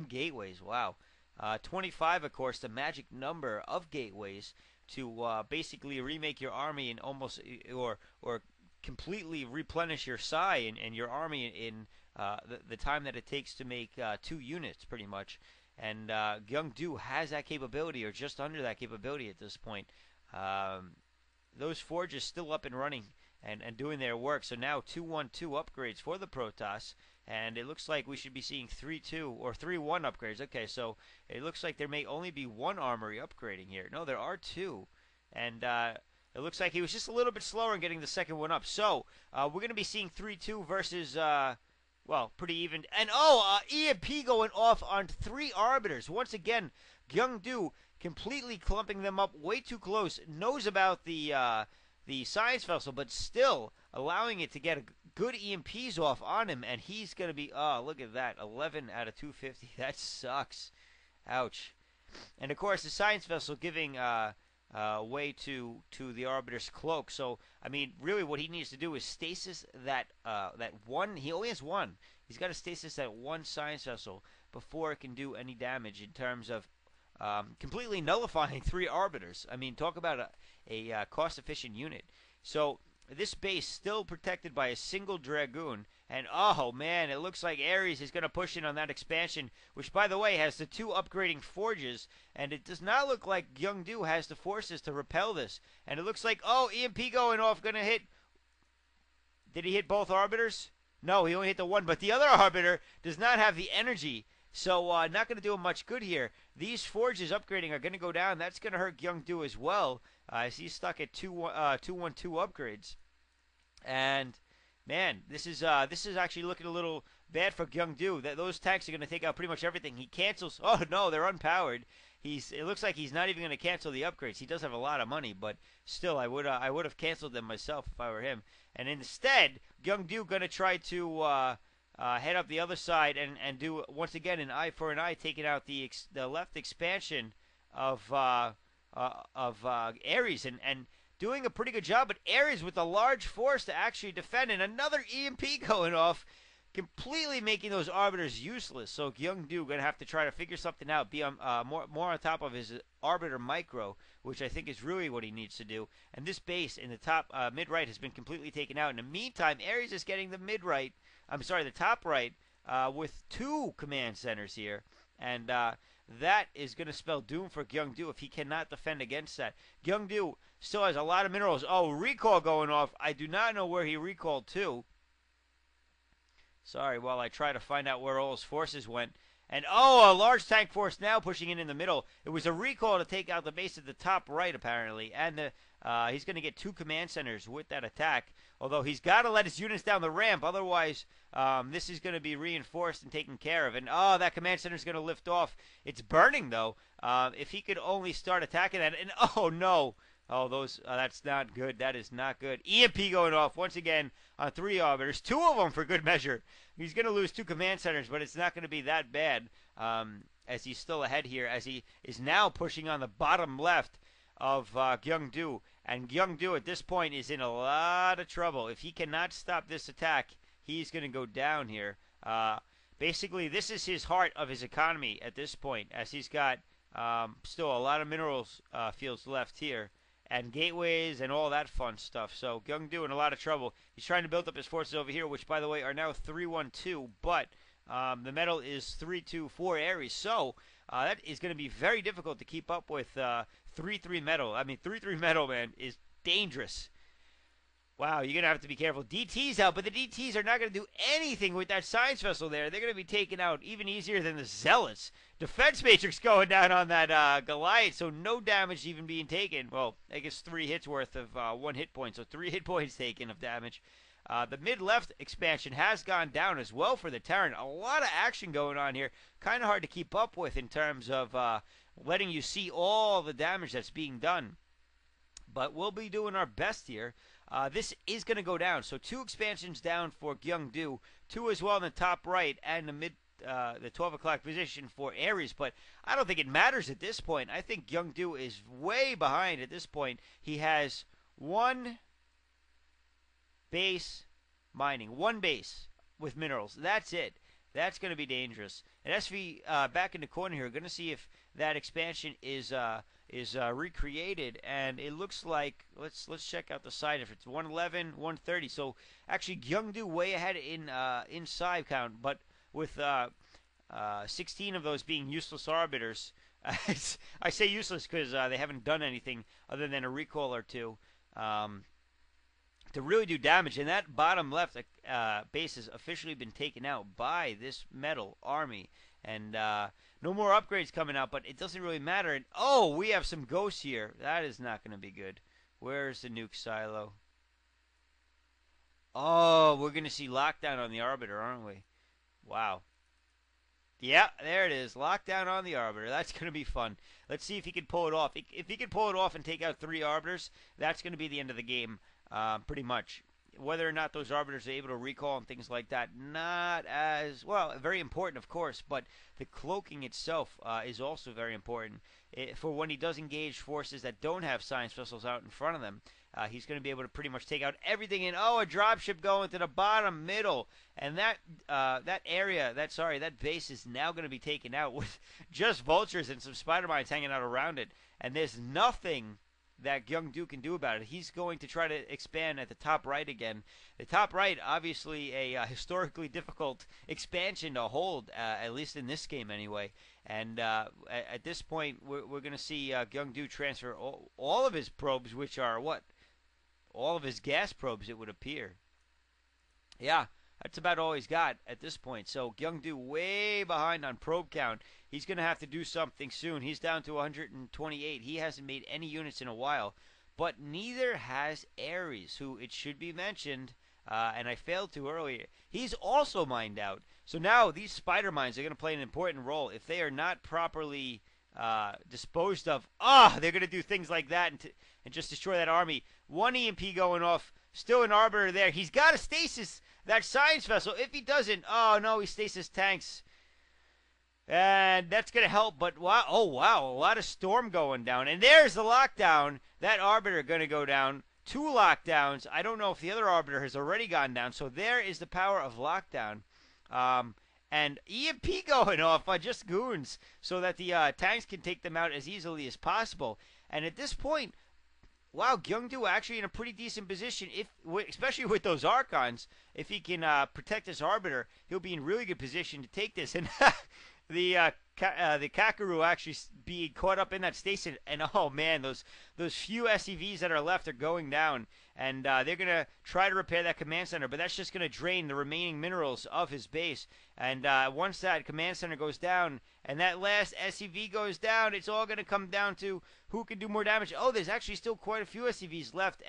gateways. Wow. 25, of course, the magic number of gateways to basically remake your army and almost or completely replenish your psi and your army in the time that it takes to make 2 units, pretty much. And Gyeongdu has that capability, or just under that capability at this point. Um, those forges still up and running and doing their work. So now 2-1-2 upgrades for the Protoss, and it looks like we should be seeing 3-2 or 3-1 upgrades. Okay, so it looks like there may only be one armory upgrading here. No, there are two, and it looks like he was just a little bit slower in getting the second one up. So we're going to be seeing 3-2 versus. Well, pretty even. And EMP going off on 3 arbiters. Once again, Gyeongdu completely clumping them up way too close. Knows about the science vessel, but still allowing it to get a good EMPs off on him. And he's going to be, look at that, 11 out of 250. That sucks. Ouch. And of course, the science vessel giving way to the arbiter's cloak. So I mean, really, what he needs to do is stasis that one. He only has one. He's got to stasis that one science vessel before it can do any damage in terms of completely nullifying 3 arbiters. I mean, talk about a cost-efficient unit. So this base still protected by a single dragoon, and oh man, it looks like Ares is going to push in on that expansion, which by the way has the 2 upgrading forges, and it does not look like Gyeongdu has the forces to repel this. And it looks like, EMP going off, going to hit. Did he hit both arbiters? No, he only hit the one, but the other arbiter does not have the energy. So not going to do him much good here. These forges upgrading are going to go down. That's going to hurt Gyeongdu as well, as he's stuck at 2-1-2 upgrades. And man, this is actually looking a little bad for Gyeongdu. That those tanks are going to take out pretty much everything. He cancels. Oh no, they're unpowered. It looks like he's not even going to cancel the upgrades. He does have a lot of money, but still, I would have canceled them myself if I were him. And instead, Gyeongdu going to try to head up the other side and do once again an eye for an eye, taking out the left expansion of Ares and doing a pretty good job. But Ares with a large force to actually defend, and another EMP going off, completely making those arbiters useless. So Gyeongdu going to have to try to figure something out, be on more on top of his arbiter micro, which I think is really what he needs to do. And this base in the top mid right has been completely taken out. In the meantime, Ares is getting the mid right. I'm sorry, the top right with 2 command centers here, and that is going to spell doom for Gyeongdu if he cannot defend against that. Gyeongdu still has a lot of minerals. Oh, recall going off. I do not know where he recalled to. Sorry, while I try to find out where all his forces went. And a large tank force now pushing in the middle. It was a recall to take out the base at the top right, apparently. And he's going to get 2 command centers with that attack. Although he's got to let his units down the ramp. Otherwise, this is going to be reinforced and taken care of. And that command center is going to lift off. It's burning, though. If he could only start attacking that. And oh, no. Oh, that's not good. That is not good. EMP going off once again on 3 arbiters. 2 of them for good measure. He's going to lose 2 command centers, but it's not going to be that bad as he's still ahead here, as he is now pushing on the bottom left of Gyeongdu. And Gyeongdu at this point is in a lot of trouble. If he cannot stop this attack, he's going to go down here. Basically, this is his heart of his economy at this point, as he's got still a lot of minerals fields left here, and gateways and all that fun stuff. So Gyeongdu in a lot of trouble. He's trying to build up his forces over here, which by the way are now 3-1-2, but the metal is 3-2 for Ares. So that is going to be very difficult to keep up with 3-3 metal. I mean, 3-3 metal, man, is dangerous. Wow, you're going to have to be careful. DT's out, but the DTs are not going to do anything with that science vessel there. They're going to be taken out even easier than the Zealots. Defense Matrix going down on that Goliath, so no damage even being taken. Well, I guess 3 hits worth of 1 hit point, so 3 hit points taken of damage. The mid-left expansion has gone down as well for the Terran. A lot of action going on here. Kind of hard to keep up with in terms of letting you see all the damage that's being done. But we'll be doing our best here. This is going to go down. So 2 expansions down for Gyeongdu, 2 as well in the top right, and the 12 o'clock position for Ares. But I don't think it matters at this point. I think Gyeongdu is way behind at this point. He has 1 base mining, 1 base with minerals. That's it. That's going to be dangerous. And SV back in the corner here. We're going to see if that expansion is recreated, and it looks like let's check out the side if it's 111, 130. So actually, Gyeongdu way ahead in side count, but with 16 of those being useless arbiters. I say useless because they haven't done anything other than a recall or two. To really do damage. And that bottom left base has officially been taken out by this metal army. And no more upgrades coming out, but it doesn't really matter. And oh, we have some ghosts here. That is not going to be good. Where's the nuke silo? Oh, we're going to see lockdown on the Arbiter, aren't we? Wow. Yeah, there it is. Lockdown on the Arbiter. That's going to be fun. Let's see if he can pull it off. If he can pull it off and take out 3 Arbiters, that's going to be the end of the game. Pretty much. Whether or not those arbiters are able to recall and things like that, not as well. Very important, of course, but the cloaking itself is also very important. For when he does engage forces that don't have science vessels out in front of them, he's going to be able to pretty much take out everything. And oh, a dropship going to the bottom middle, and that base is now going to be taken out with just vultures and some spider mines hanging out around it, and there's nothing that Gyeongdu can do about it. He's going to try to expand at the top right again. The top right, obviously a historically difficult expansion to hold, at least in this game anyway. And at this point, we're going to see Gyeongdu transfer all of his probes, which are what? All of his gas probes, it would appear. Yeah, that's about all he's got at this point. So Gyeongdu way behind on probe count. He's going to have to do something soon. He's down to 128. He hasn't made any units in a while. But neither has Ares, who, it should be mentioned, and I failed to earlier, he's also mined out. So now these spider mines are going to play an important role. If they are not properly disposed of, they're going to do things like that and just destroy that army. 1 EMP going off. Still an Arbiter there. He's got to stasis that science vessel. If he doesn't, oh no, he stasis tanks. And that's going to help, but wow, a lot of storm going down. And there's the lockdown. That Arbiter going to go down. 2 lockdowns. I don't know if the other Arbiter has already gone down. So there is the power of lockdown. And EMP going off by just goons so that the tanks can take them out as easily as possible. And at this point, wow, Gyeongdu actually in a pretty decent position, especially with those Archons. If he can protect his Arbiter, he'll be in really good position to take this. And the Kakaru actually being caught up in that station, and oh man, those few SCVs that are left are going down, and they're gonna try to repair that command center, but that's just gonna drain the remaining minerals of his base. And once that command center goes down and that last SCV goes down, it's all gonna come down to who can do more damage. Oh, there's actually still quite a few SCVs left.